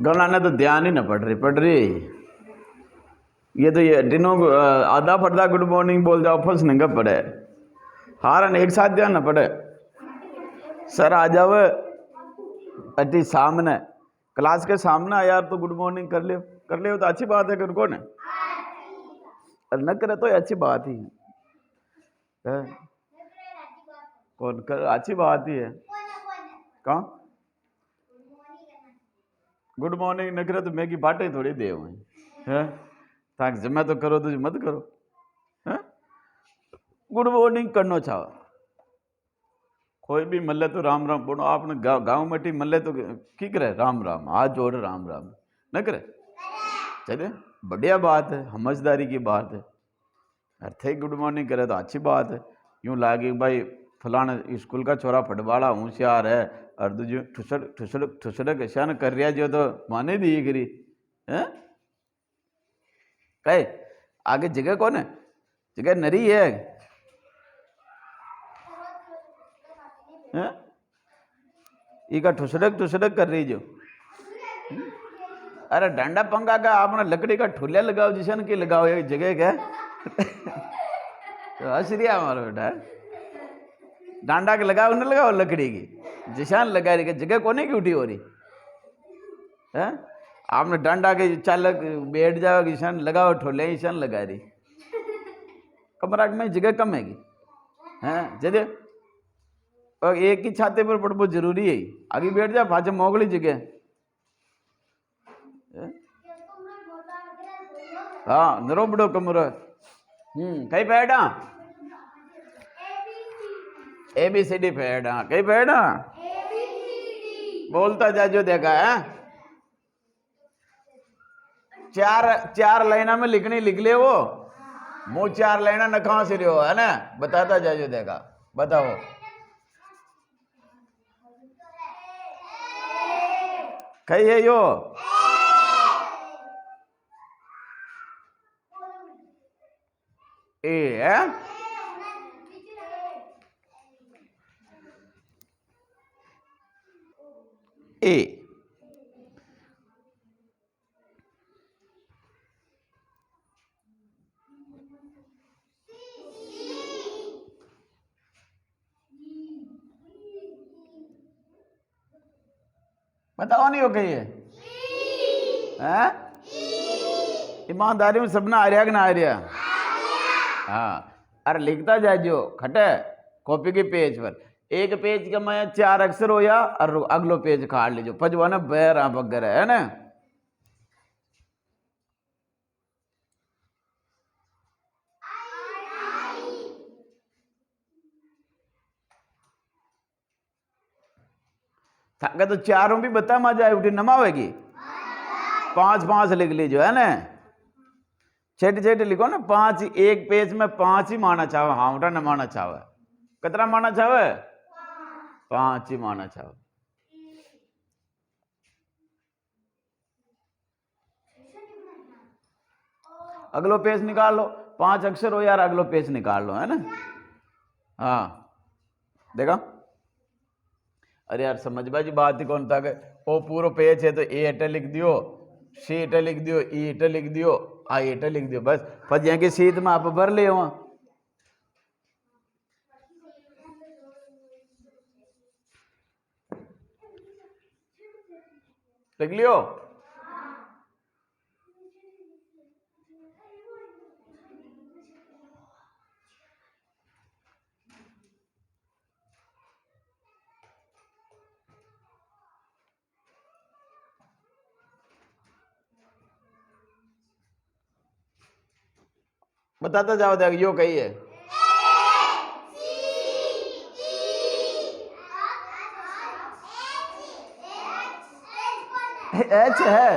गणा ने तो ध्यान ही ना पढ़ रही। ये तो ये दिनों आधा फर्दा गुड मॉर्निंग बोल जाओ फर्स्ट नंगा पढ़े, हारन एक साथ ध्यान ना पढ़े। सर आ जाओ अति सामने, क्लास के सामने यार तो गुड मॉर्निंग कर ले तो अच्छी बात है। कर कौन है न करे तो अच्छी बात ही है। कौन कर अच्छी बात ही है। कहाँ गुड मॉर्निंग न करे तो मैं की बातें थोड़ी दे है ताकि जमा तो करो तो मत करो है? गुड मॉर्निंग करना चाहो, कोई भी मल्ले तो राम राम बोलो। आपने गाँव मटी मल्ले तो की करे राम राम, हाथ जोड़ राम राम न करे। चले बढ़िया बात है, समझदारी की बात है। अर्थ गुड मॉर्निंग करे तो अच्छी बात है। यूं लागे भाई फलाना स्कूल का छोरा फटवाड़ा होशियार है और दूसरी ठुसड़क ऐसा कर रहा जो तो माने दी करी है। कहे आगे जगह कौन है, जगह नरी है, इका ठुसड़क कर रही जो। अरे डंडा पंखा का आपने लकड़ी का ठुलिया लगाओ जिसन की लगाओ एक जगह क्या तो हंसरिया हमारा बेटा डांडा के लगाओ न लगाओ लकड़ी की जिसान लगा रही जगह कोने की उठी हो रही है। आपने डांडा के चालक बैठ जाओ ईशान लगाओ ठोले ईशान लगा रही कमरा में जगह कम हैगी हैं जदे और एक ही छाते पर पड़बो जरूरी है। आगे बैठ जा पाचे मोगली जगह। हाँ नरो बड़ो कमरो कई पैड़ा ABCD पैड़ा कई पैड़ा बोलता जाजो देखा है। चार लाइना में लिखनी लिख ले वो मुँह 4 लाइना न कहाँ से रहो है ना बताता जाजो देखा बताओ। कही है यो ए है ए बताओ नहीं हो कही है ईमानदारी में सबना आ रहा कि ना आ रहा। हाँ अरे लिखता जाजो खटे कॉपी के पेज पर एक पेज का मैं 4 अक्षर हो या और अगलो पेज काट लीजो पजवाना बैर वगैरह है ना। अगर तो चारों भी बता मजा उठी नमावेगी 5 लिख लीजिए है ना। छेट लिखो ना 5 एक पेज में 5 ही माना चाहे। हाँ उठा न माना चाहे कितना माना चाहे 5 ही माना चाहे। अगलो पेज निकाल लो 5 अक्षर हो यार अगलो पेज निकाल लो है ना। हाँ देखा अरे यार समझ बाजी बात ही कौन था कि वो पूरा पेज है तो ए एटा लिख दियो सी एटा लिख दियो ई एटा लिख दियो आई एटा लिख दियो बस पर यहाँ की सीट में आप भर ले वहाँ लिख लियो। बताता जाओ देख यो कही है एच है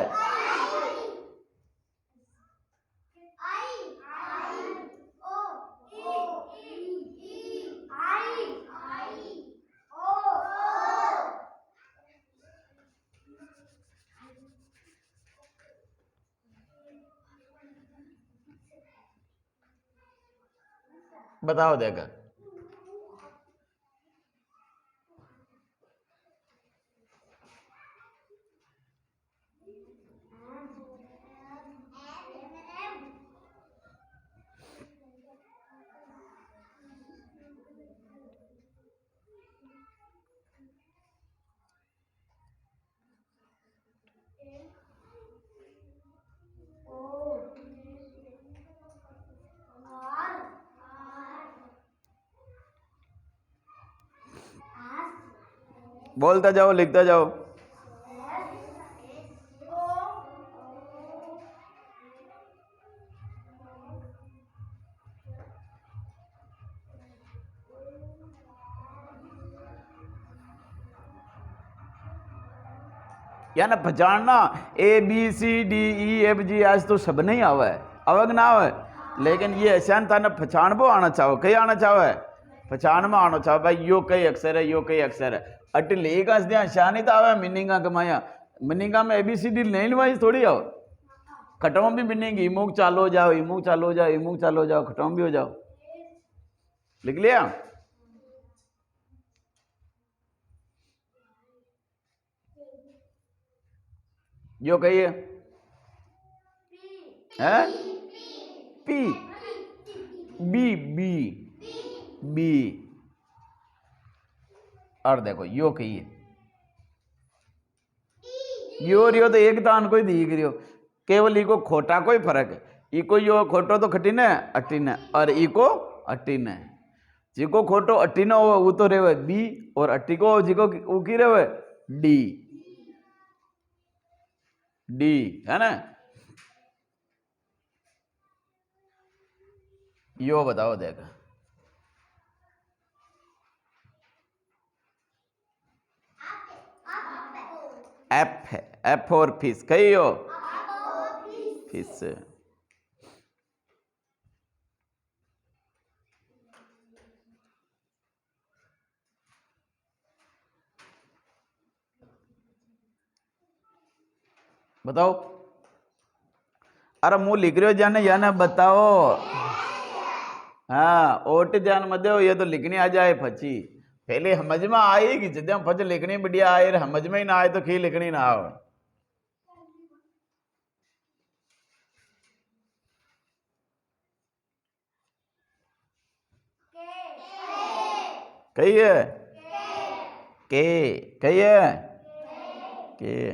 बताओ देखा। बोलता जाओ, लिखता जाओ। या ना पहचानना ABCDEFG आज तो सब नहीं आवा है, अवग ना आवे, लेकिन ये ऐसा था ना पहचानबो आना चाहो, कई आना चाहो है पहचान में आना चाहो भाई यो कई अक्षर है, यो कई अक्षर है। अट लेगा दिया शानी तो आवे मीनिंगा कमाया, मीनिंगा में ABCD नहीं वाइज थोड़ी आओ। खटों भी मीनिंग इमुक चालो हो जाओ, इमुक चालो हो जाओ, इमुक चालो हो जाओ, खटों भी हो जाओ। लिख लिया? यो कहिए है पी बी बी बी। और देखो यो कहिए यो रियो तो एक दान कोई दिख रियो, केवल इको खोटा कोई फर्क है। इको यो खोटो तो खटीन है अटीन है, और इको अटीन है। जिको खोटो अटीन हो वो तो रेवे बी, और अटी को जिको वो की रेवे डी। डी है ना? यो बताओ देखा। एफ है, एफ और फिश कही हो फिश। बताओ। अरे मुंह लिख रहे हो जाने याने बताओ। हाँ ओट ध्यान मत दो, ये तो लिखनी आ जाए फची पहले समझ में आएगी। जब फच लिखनी बढ़िया आए, समझ में ही ना आए तो खी लिखनी ना हो। कहिए के, कहिए के।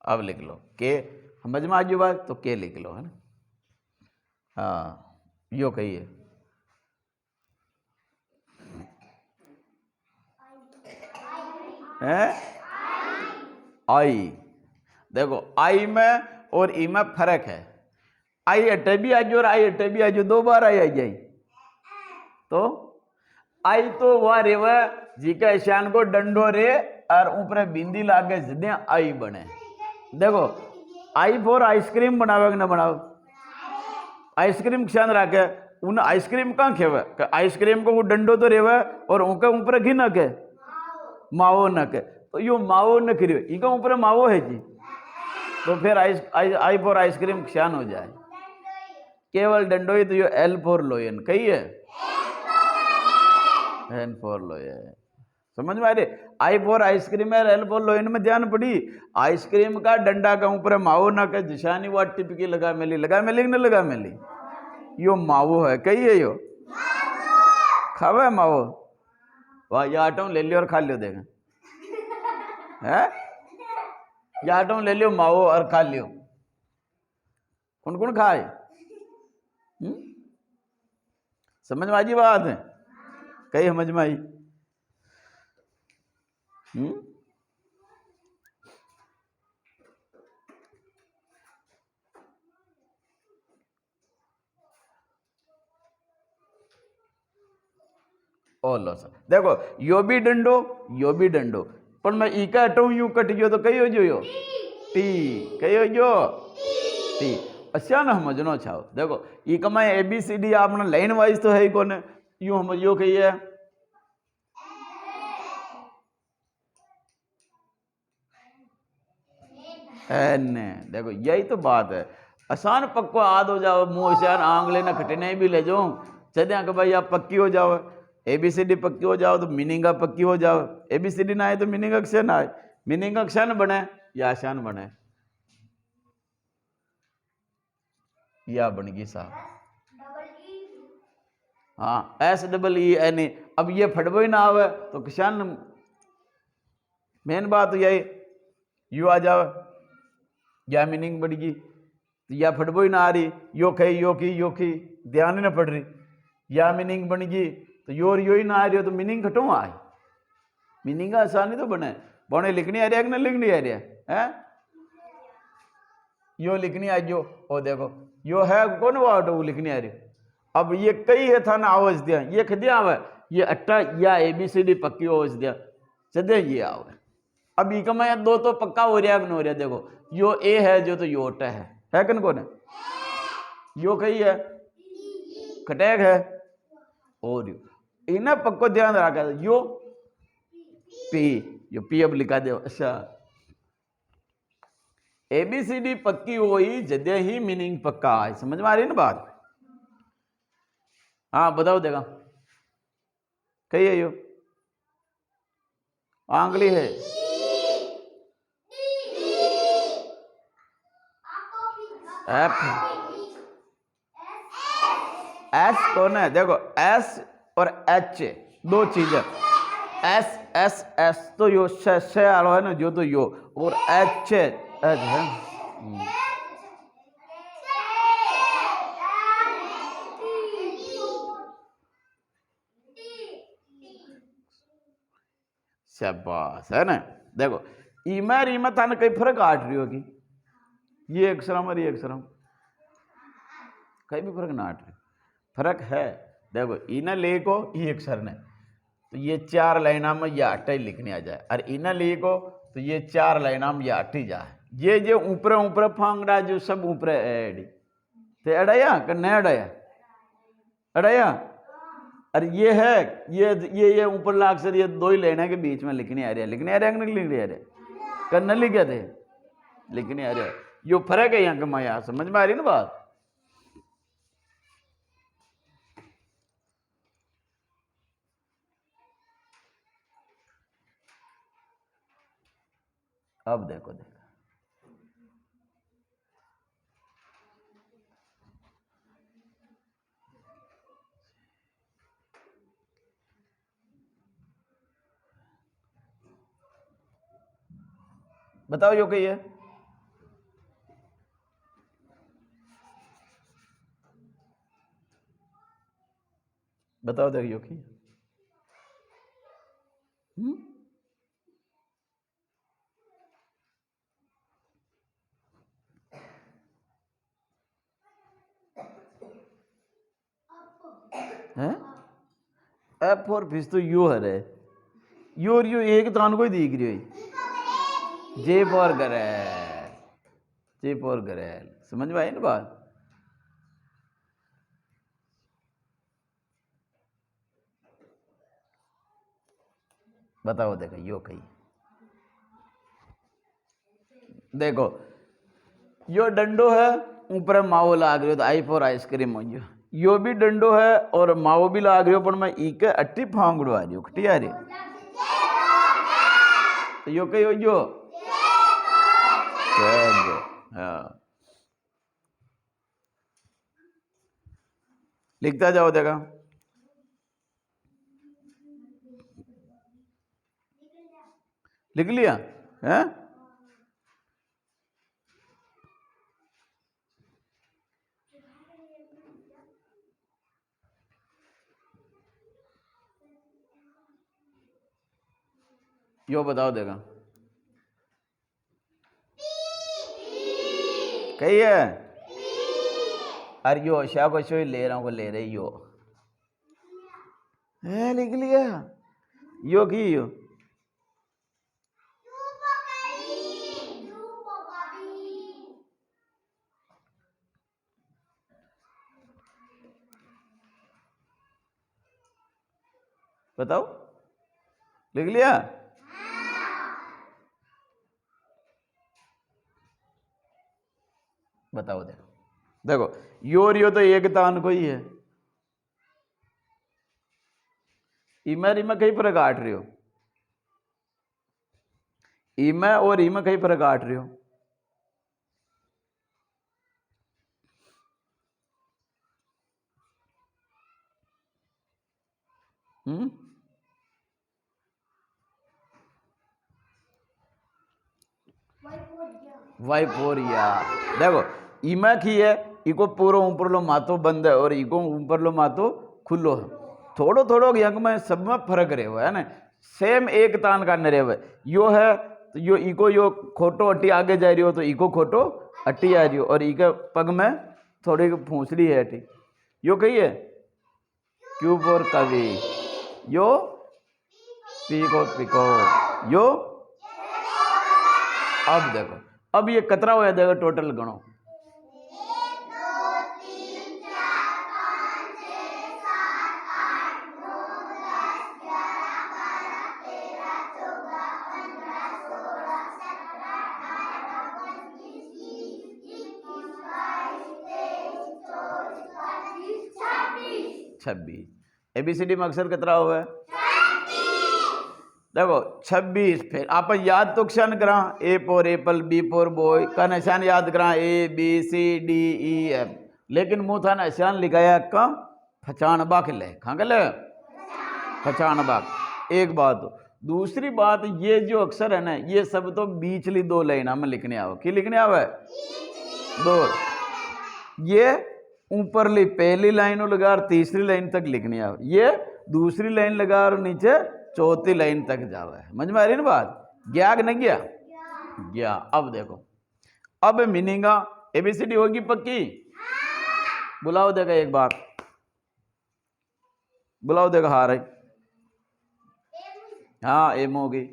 अब लिख लो के, समझ में आ गई बात तो के लिख लो, है ना? हाँ यो कहिए है आई। देखो आई में और ई में फर्क है। आई अटे भी आज और आई अटे भी आज, दो बार आई जाए तो आई तो वह रे वह जी का ईशान को डंडो रे और ऊपर बिंदी लागे जिदे आई बने। देखो आई फॉर आइसक्रीम बनावे ना बनाओ, आइसक्रीम ख्याल रखे उन आइसक्रीम कहाँ खेवे आइसक्रीम को वो डंडो तो रेवे और उनके ऊपर घी न के मावो न के, तो यो मावो न करियो इनके ऊपर मावो है जी, तो फिर आई फॉर आइसक्रीम ख्याल हो जाए। केवल डंडो ही तो यो एल फॉर लोयन कही है, एल फॉर लोयन। समझ में आ रही? आई फॉर आइसक्रीम है, एल फॉर लोयन में ध्यान पड़ी। आइसक्रीम का डंडा का ऊपर मावो ना के जिशानी वाट टिपकी लगा मेली कि न लगा मेली, यो मावो है कही है यो खावे मावो। वाह ये आटो ले लियो और खा लियो देखा है, ये आटो ले लियो मावो और खा लियो। कौन कौन खाए? समझ में आई बात है? कही समझ में आई? ओ लो सर देखो यो भी डंडो यो भी डंडो, पर मैं ई का हटाऊं यूं कट गयो तो कही हो जो यो टी, कही हो जो टी। अच्छा ना समझनो चाहो। देखो ई कमाए ABCD आपने लाइन वाइज तो है ही कोने, यूं समझियो कही है एन। देखो यही तो बात है, आसान पक्को आद हो जाओ मुंह शान आंगले ना खटने भी ले जाऊं जद्या कि भाई आप पक्की हो जाओ, ABCD पक्की हो जाओ तो मीनिंग आप पक्की हो जाओ। ABCD ना आए तो मीनिंग अक्षर ना आए, मीनिंग अक्षर बने या आसान बने, या बन गई साहब। हाँ SEE। अब ये फटबो ही ना आवे तो किसान, मेन बात यही यू आ जाओ या मीनिंग बढ़ गई, या फटबो ही ना आ रही, यो की ध्यान ही ना पड़ रही, या मीनिंग बन गई तो यो ही ना आ रही हो तो मीनिंग घटो आए, मीनिंग आसानी तो बने बने लिखनी आ रही है कि ना लिखनी आ रही है? यो लिखनी आ जो, ओ देखो यो है कौन वाट वो लिखनी आ रही। अब ये कई है था ना आवाज दिया, ये खदिया आवे, ये अट्टा या ABCD पक्की आवाज दिया सदे ये आवे। अब इक में दो तो पक्का हो रहा है, हो रहा, देखो यो ए है जो तो यो ट है कन कौन है, यो कही है कटैक है, और इन्हें पक्को ध्यान रखा यो पी, यो पी अब लिखा दो। अच्छा ABCD पक्की हुई जदे ही मीनिंग पक्का है, समझ में आ रही है ना बात? हाँ बताओ देगा कही है यो आंगली है, एफ एस कौन है, देखो S और H दो चीजें, एस तो यो से आलो है ना जो तो यो, और H है। शाबाश है ना। देखो ईमा और ईमा थाने कई फर्क आट रही होगी, ये अक्षरम और ये अक्षरम कहीं भी फर्क ना आट रही, फर्क है। देखो इना ले को ये अक्षर ने तो ये 4 लाइना में ये अट्टा ही लिखने आ जाए, और इना ले को तो ये 4 लाइना में ये अट्टी जाए, ये जो ऊपर ऊपर फांगड़ा जो सब ऊपर एडी ते अड़ाया कि नहीं अड़ाया, अड़ाया। और ये है ये ऊपर लाख से ये दो ही लाइना के बीच में लिखने आ रहा है, लिखने आ रहा है कि नहीं लिखने आ रहा, करने लिखे थे लिखने आ रहा है, यो फर्क है यहाँ का माया, समझ में आ रही ना बात? अब देखो बताओ यो कही है, बताओ देखो यो की है एफ और फिस तो यू है रे, यू और यू एक तान को ही दिख रही हुई, J for Garel, J for Garel, समझ में आई ना बात? बताओ देखो यो कही, देखो यो डंडो है ऊपर माओ लाग रही हो तो आई फॉर आइसक्रीम हो गयो, यो भी डंडो है और माओ भी लाग रही हो, पर मैं ई के अट्टी फांगड़ो आ रही हो, खटी आ रही तो यो कही हो यो हाँ, लिखता जाओ देखा, लिख लिया है? यो बताओ देगा कही है, अरे यो शाह को शो ले रहा हूँ, ले रही यो है, लिख लिया यो की यो बताओ लिख लिया, बताओ देखो, देखो यो और यो तो एक तान को ही है, ईमा रीमा कई पर काट रहे हो, ईमा और ईमा कई पर काट रहे हो। वाइपोरिया देखो ईमा की है, इको पूरा ऊपर लो मातो बंद है और इको ऊपर लो मातो खुलो है। थोड़ो थोड़ो यंग में सब में फर्क रहे हुआ है ना, सेम एक तान का न रहे हुए। यो है तो यो इको यो खोटो अट्टी आगे जा रही हो तो इको खोटो अट्टी आ रही हो, और इके पग में थोड़ी फूंसड़ी है अट्टी। यो कही है क्यूब और कवि, यो पीको पिको, यो अब देखो अब ये कतरा हो जाएगा टोटल गणो। 1 2 3 4 5 6 7 8 9 10 11 12 13 14 15 16 17 18 19 20 21 22 23 24 25 26 एबीसीडी में अक्षर कितना हुआ है? देखो 26। फिर आप याद तो क्षण करा, A for apple, B for boy का निशान याद करा, A B C D E F, लेकिन मुंह था निशान लिखाया कम फचान बाक ले खांगले फचान बाक। एक बात। दूसरी बात ये जो अक्षर है ना ये सब तो बीचली दो लाइन में लिखने आओ कि लिखने आवे दो, ये ऊपरली पहली लाइन लगा और तीसरी लाइन तक लिखनी आओ, ये दूसरी लाइन लगा और नीचे चौथी लाइन तक जावे। समझ में आ रही ना बात? गया कि नहीं गया? गया। अब देखो अब मीनिंग एबीसीडी होगी पक्की? बुलाओ देगा एक बार, बुलाओ देगा हार है। हाँ एम होगी।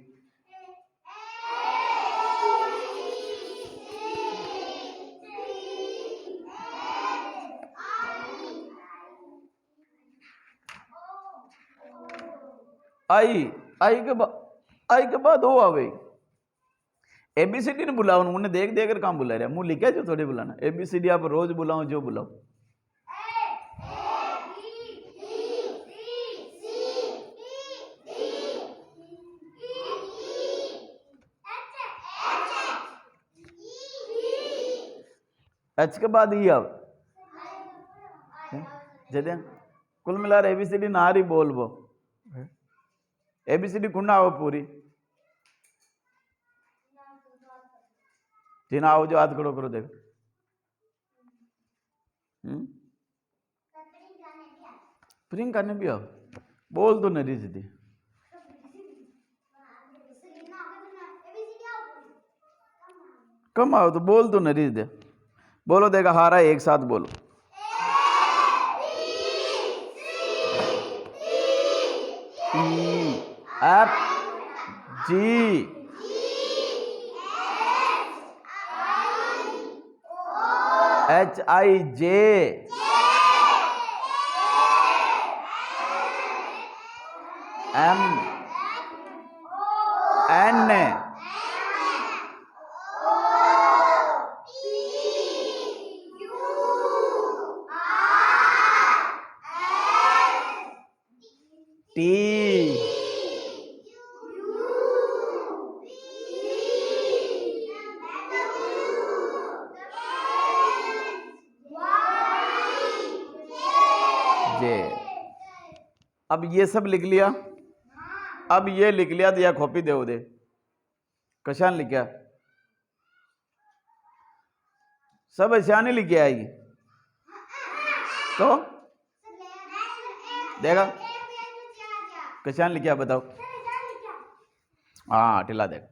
आई के बाद ओ आवे। एबीसीडी ने बुलाओ, उन्हें देख देख कर काम बुला रहा, मुंह लिखा जो थोड़ी बुलाना। एबीसीडी आप रोज बुलाओ जो बुलाओ। एच के बाद ई अब जदे कुल मिला एबीसीडी नारी बोलबो, एबीसीडी कुंडा आओ पूरी तीन आओ जो हाथ खड़ो करो देख। प्रिंग करने भी आओ, बोल तो नहीं सीधी कम आओ तो बोल तो नहीं दे। बोलो देगा हारा एक साथ बोलो। F G H I J M N T J. अब ये सब लिख लिया, अब ये लिख लिया तो या कॉपी दे दे कशान लिखा सब ऐशान ही लिखे आएगी तो देगा कशान लिखा बताओ। हाँ टिला देख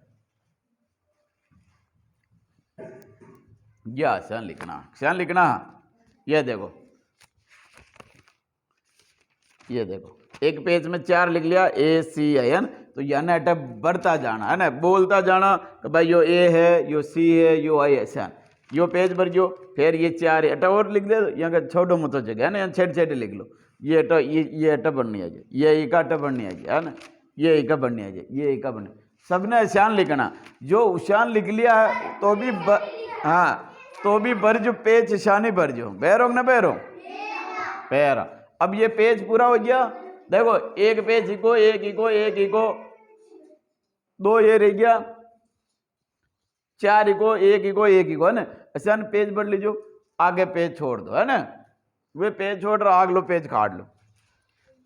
या शान लिखना ये देखो, ये देखो एक पेज में 4 लिख लिया ए सी है ना, तो यानी अटक बढ़ता जाना है ना, बोलता जाना कि भाई यो ए है यो सी है यो आई ऐसा यो पेज भर जो, फिर ये 4 अटा और लिख दे, यहाँ का छोटो मोटो जगह है ना, यहाँ छेड़ लिख लो। ये अटा ये अटा बननी आ जाए, ये एक अटा बननी आ जाए है ना, ये एक बननी आ जाए, ये एक बननी, सबने ऐशान लिखना। जो उशान लिख लिया है तो भी हाँ तो भी भर जो पेज शानी भर जो बैरोग ना बैरो पैरा। अब ये पेज पूरा हो गया, देखो एक पेज इको, एक इको, 2 ये रह गया, 4 इको, एक इको, है ना। ऐसा ना पेज बढ़ लीजिए, आगे पेज छोड़ दो, है ना। वे पेज छोड़ रहा, आगलो पेज काट लो,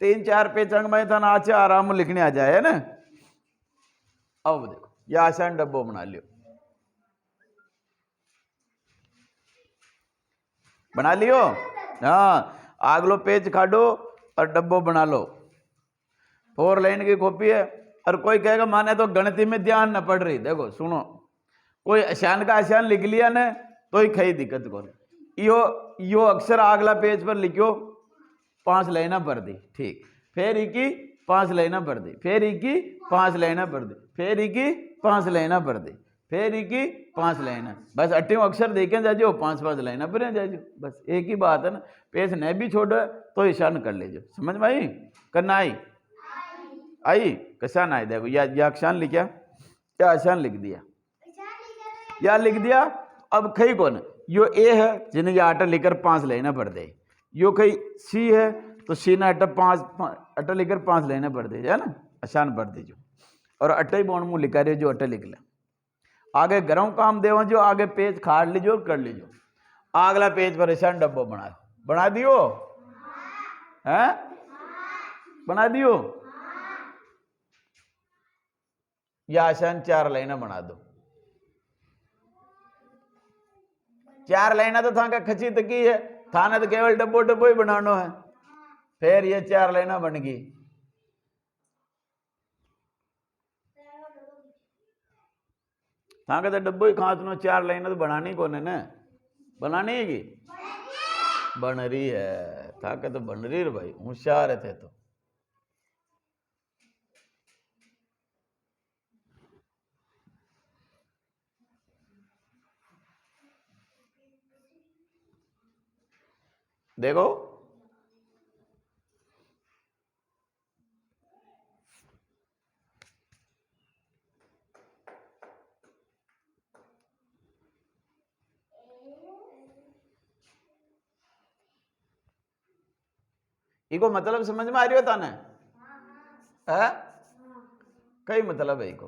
3-4 पेज अंग में था ना, आचे आराम लिखने आ जाए, है ना। अब देखो ये आसान डब्बो बना लियो, बना लियो। हाँ, आगलो पेज काटो और डब्बो बना लो। 4 लाइन की कॉपी है। और कोई कहेगा माने तो गणित में ध्यान न पड़ रही, देखो सुनो, कोई आसान का आसान लिख लिया ना तो ही खई दिक्कत को। यो अक्षर आगला पेज पर लिखो, 5 लाइना भर दी, ठीक। फिर इकी 5 लाइना भर दी, फिर इकी 5 लाइना भर दी, फिर इकी 5 लाइना भर दी, फिर इकी 5 लाइना, बस 8 अक्षर देखें जाजो, 5-5 लाइना भरे जाजो, बस एक ही बात है ना। पेज नहीं भी छोड़ो तो ईशान कर लीजिए, समझ में आई? करना आई कैसा ना आई? देखो या अक्षान लिखा, या आसान लिख दिया, या लिख दिया। अब खई कौन, यो ए है जिन्हें ये आटा लिखकर 5 लाइना भर दे, यो कहीं सी है तो सी ना अट्टा लिखकर 5 लाइना भर दे, है ना, आसान भर दीजिए। और अट्टा ही बोन मुँह लिखा रहे जो अट्टा लिख ले, आगे गरम काम देव जो, आगे पेज खाड़ लीजिए और कर लीजिए। अगला पेज पर आसान डब्बो बना दियो, है बना दियो। या आसान 4 लाइना बना दो, 4 लाइना तो था का खची तकी है, थाने तो केवल डब्बो ही बनानो है। फिर ये 4 लाइना बन गई, था का तो डब्बो ही खांचनो, 4 लाइना तो बनानी कौन है ना, बनानी है की बन रही है, था का तो बन रही है भाई, होशियार थे तो। देखो इको मतलब समझ में आ रही होता ना है, कई मतलब है इको,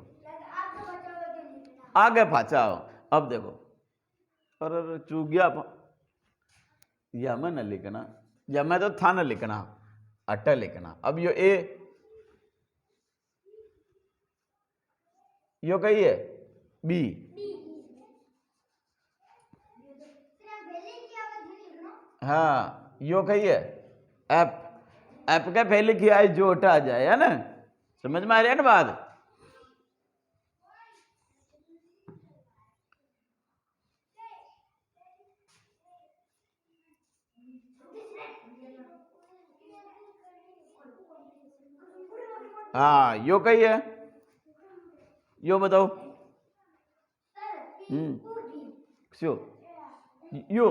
आगे पाछा। अब देखो, पर चूक गया, या मैं न लिखना, या मैं तो था न लिखना, अट्टा लिखना। अब यो ए, यो कही है बी, हाँ यो कही है एफ, एफ के पहले की आई जो हटा आ जाए, है ना, समझ में आ रही है ना बात। हाँ यो कही है, यो बताओ, क्यों यो,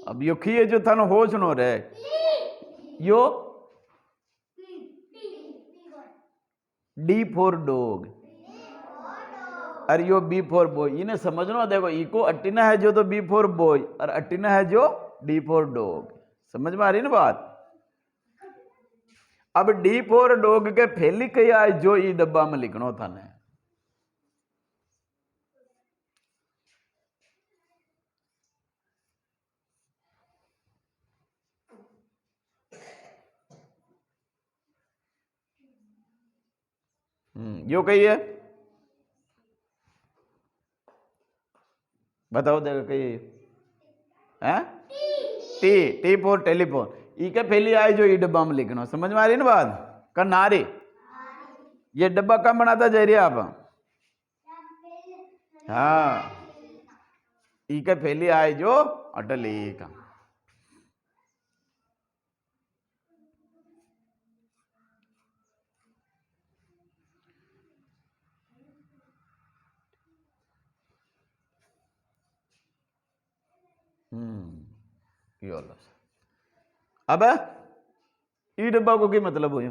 अब यो खी है जो था ना होश नो रहे, यो डी फॉर डॉग, और यो बी फॉर बॉय, इन्हें समझना। देखो इको अट्टिना है जो तो बी फॉर बॉय, और अट्टिना है जो डी फॉर डॉग, समझ में आ रही ना बात। अब डी फॉर डॉग के फैली कही आए जो ई डब्बा में लिखना था ने, यो कही है, बताओ देखो कही है, टी फॉर टेलीफोन, ई के फैली आए जो ई डब्बा में लिखना, समझ में आ रही ना बात। करना आ रही, ये डब्बा कम बनाता जा रही है आप, हाँ ई के फैली आए जो अटली का, अब ई डब्बा को क्या मतलब हो,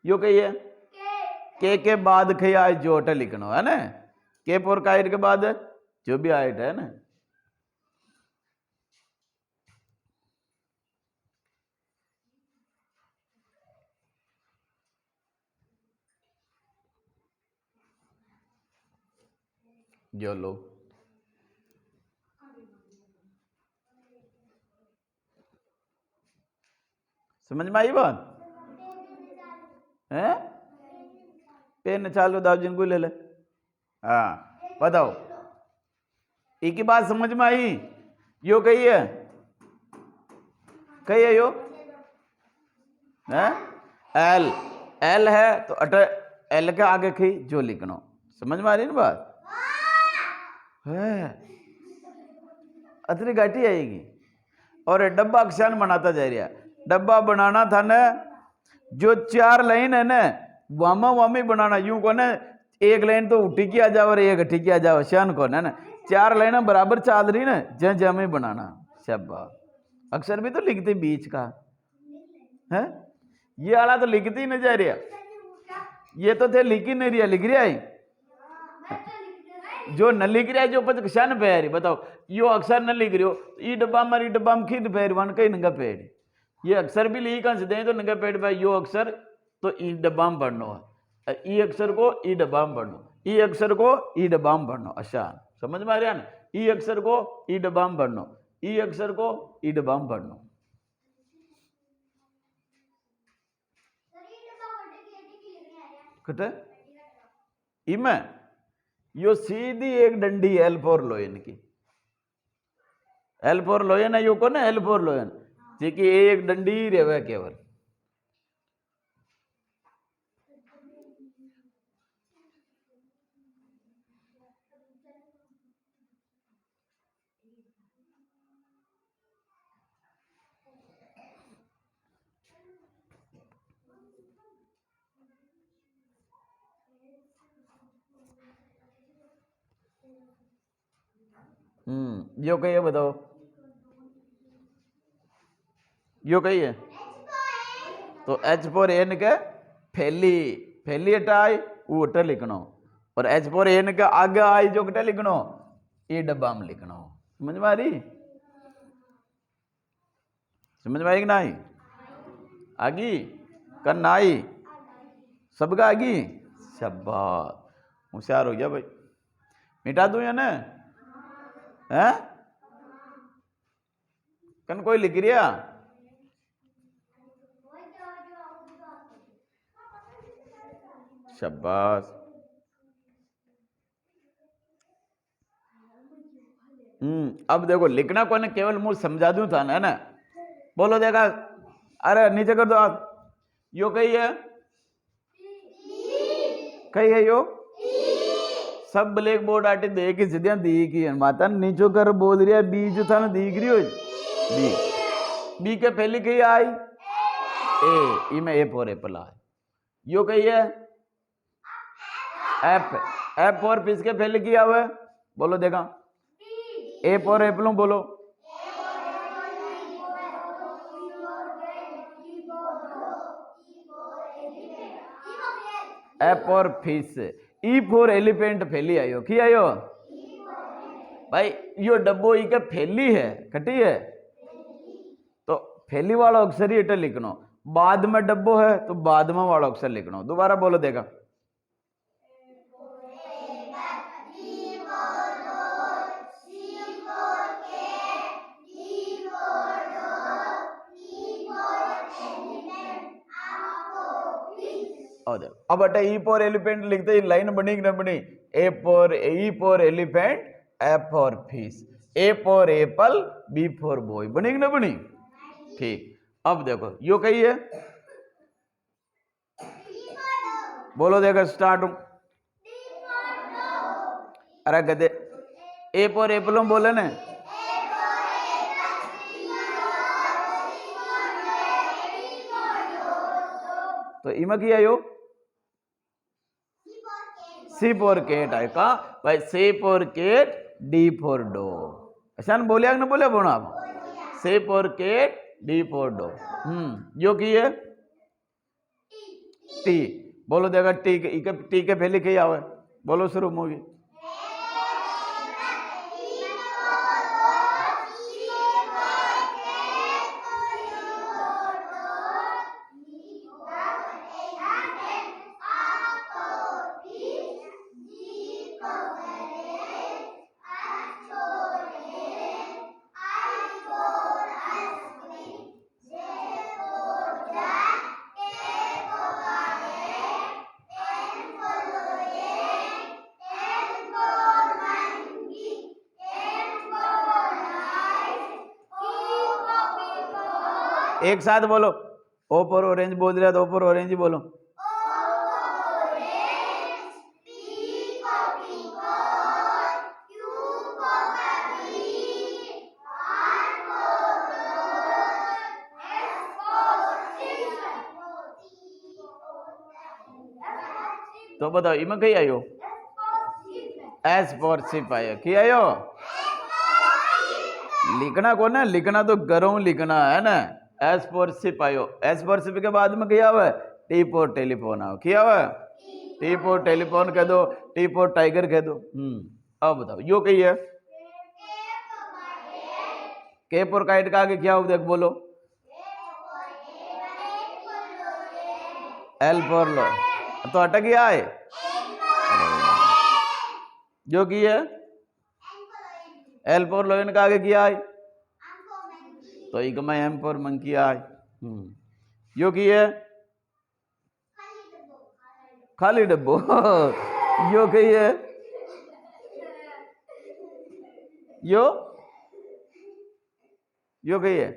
यो कही है के बाद कही आए जो अट लिखना है ना, के पोर का के बाद जो भी आइट है ना, जो लो समझ में आई बात है? पेन चालू दाव जिनको ले ले। हाँ बताओ, एक ही बात समझ में आई? यो कही है, कही है यो है? एल एल है तो अट एल के आगे खी जो लिखनो। समझ में आ रही ना बात है? अतरी घाटी आएगी। और ये डब्बा अक्षर बनाता जा रहा। डब्बा बनाना था ना, जो 4 लाइन है ना वामा वामी बनाना। यूं को ना एक लाइन तो उठी की आ जाओ और एक हटी की आ जाओ, शान को ना 4 लाइन बराबर चाल रही ना, जय जय में बनाना। शाबाश। अक्षर भी तो लिखते बीच का है, ये वाला तो लिखती ही नहीं जा रहा। ये तो थे लिख ही नहीं रहा, लिख रहा है जो न लिख रहा है, जो पच शान पे रही। बताओ यो अक्षर न लिख रहे हो, ई डब्बा मारी डब्बा में खीद पैर वन कहीं नंगा पेड़। ये अक्षर भी लिख कहां से दें तो नंगा पेड़ पे यो अक्षर तो ई डब्बा में पढ़नो है, ई अक्षर को ई डब्बा में पढ़नो, ई अक्षर को ई डब्बा में पढ़नो। अच्छा समझ में आ रहा ना? ई अक्षर को ई डब्बा में पढ़नो, ई अक्षर को ई डब्बा में पढ़नो। कटे इमे यो सीधी एक डंडी L4 लोयन की। L4 लोयन है यो को ना, L4 लोयन जी एक डंडी रेवे केवल। यो कही है बताओ, यो कही है तो H4N के फैली फैली हटाई वो अटर लिखनो, और H4N के आगे आई जो कटे लिखनो ये डब्बा में लिखनो। समझ में आ रही? समझ में आई कि नहीं? आगी कन आई सबका आगी। शाबाश, होशियार हो गया भाई। मिटा दूं या ना है? कन कोई लिख रिया? शाबाश। अब देखो लिखना को ना केवल मुंह समझा दूं था ना, बोलो देखा। अरे नीचे कर दो आप। यो कही है, कही है यो सब ब्लैक बोर्ड आटे दे के जिद्या दी की माता नीचो कर बोल रही है बी जो था ना दिख रही हो बी, बी के पहले कही आई ए, ई में ए फॉर एप्पल आए। यो कही है एफ, एफ फॉर फिश के पहले किया हुआ है, बोलो देखा। ए फॉर एप्पल बोलो, F for fish. E for elephant फैली आयो की आयो भाई। यो डब्बो ई के फैली है कटी है तो फैली वाला अक्षर ही इटे लिखनो। बाद में डब्बो है तो बाद में वाला अक्षर लिखनो। दोबारा बोलो देखा। अब अटे ई फॉर एलिफेंट लिखते ही लाइन बनी कि न बनी? A for E for elephant, F for fish, A for apple, B for boy, बनी कि न बनी? ठीक। अब देखो यो कही है, बोलो देखो स्टार्ट। अरे गधे ए फॉर एप्पल बोले ने तो इमा की आयो सी फॉर केट आयो का भाई। C for cat, D for dog. ऐसा बोलिया ना बोले बोना आप? C for cat, D for dog. यो की है टी। बोलो देखा टी के पहले कही आवे, बोलो शुरू होगी। एक साथ बोलो। ओ पर ऑरेंज बोल दिया तो ओ पर ऑरेंज ही बोलो। तो बताओ इमें कई आयो? एस फॉर शिप आयो। की आयो? लिखना को ना, लिखना तो गरों लिखना है ना। एस फॉर शिप आयो। एस फॉर शिप के बाद में क्या हुआ? टी फॉर टेलीफोन आओ। क्या हुआ? टी फॉर टेलीफोन कह दो, टी फॉर टाइगर कह दो। अब बताओ यो कही है? के फॉर काइट का आगे क्या हो देख बोलो। L for low. तो अटक गया है जो की है एल फॉर लोयन का आगे किया है तो एक में एम फॉर मंकी आए। यो की है खाली डब्बो। यो कही है यो कही है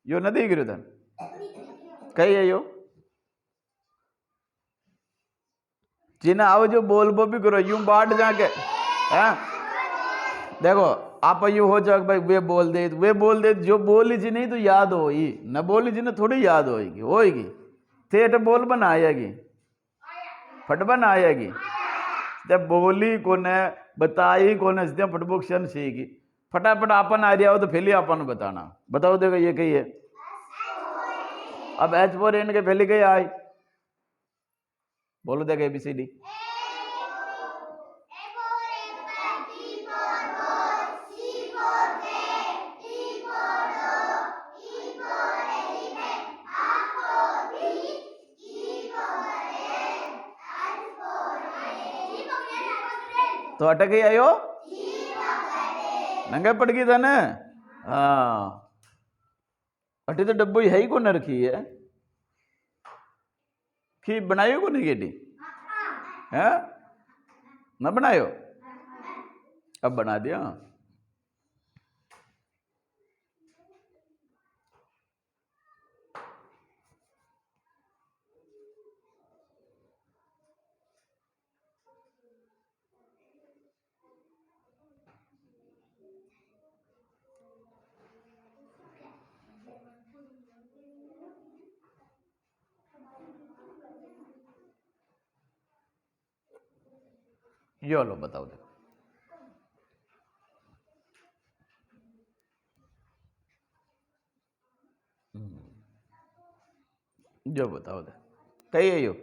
यो नदी गिरो था कही है यो जिन्हें आओ जो बोल बो भी करो यूं बाट जाके हैं। देखो आप यू हो जाओ भाई वे बोल दे जो बोली जी नहीं तो याद होगी न बोली जी ने थोड़ी याद होगी थेट बोल बना आएगी फट बना आएगी जब बोली कोने बताई कोने फटबुक्शन सीखी फटाफट आपन आ रहा हो तो पहले आपन बताना बताओ देखो ये कही है। अब एच फोर एन के पहले कही आई बोलो देखो ABCD। तो अटक ही आयो नंगे पड़ गई था ना। हाँ अटी तो डब्बू है ही को न रखी है कि बनायो को नहीं गेटी है न बनायो अब बना दिया। यो लो बताओ देखो जो बताओ दे कही है यो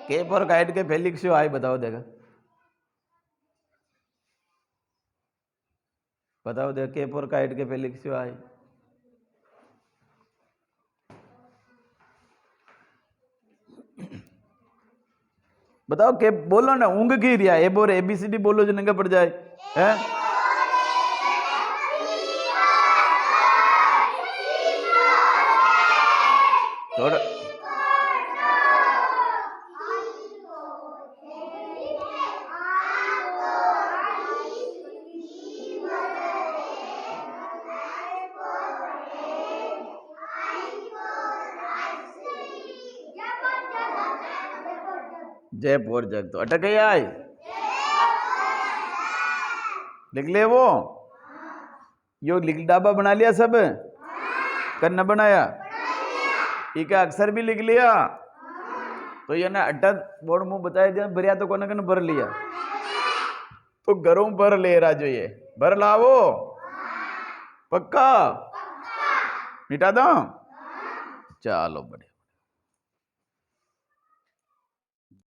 के पर काइट के फेलिक्स आई बताओ देगा बताओ देगा के पर काइट के फेलिक्स आई बताओ के बोलो ना ऊँग की रिया ए बोर ABCD बोलो जो नंगा पड़ जाए हैं। थोड़ा जयपुर जग तो अटक गई आई लिख ले वो यो लिख डाबा बना लिया सब कर न बनाया ठीक है अक्षर भी लिख लिया तो ये ना अटक बोर्ड मुंह बताया दिया भरिया तो कोने कने भर लिया तो घरों भर ले रहा जो ये भर लावो पक्का मिटा दो चलो बढ़िया।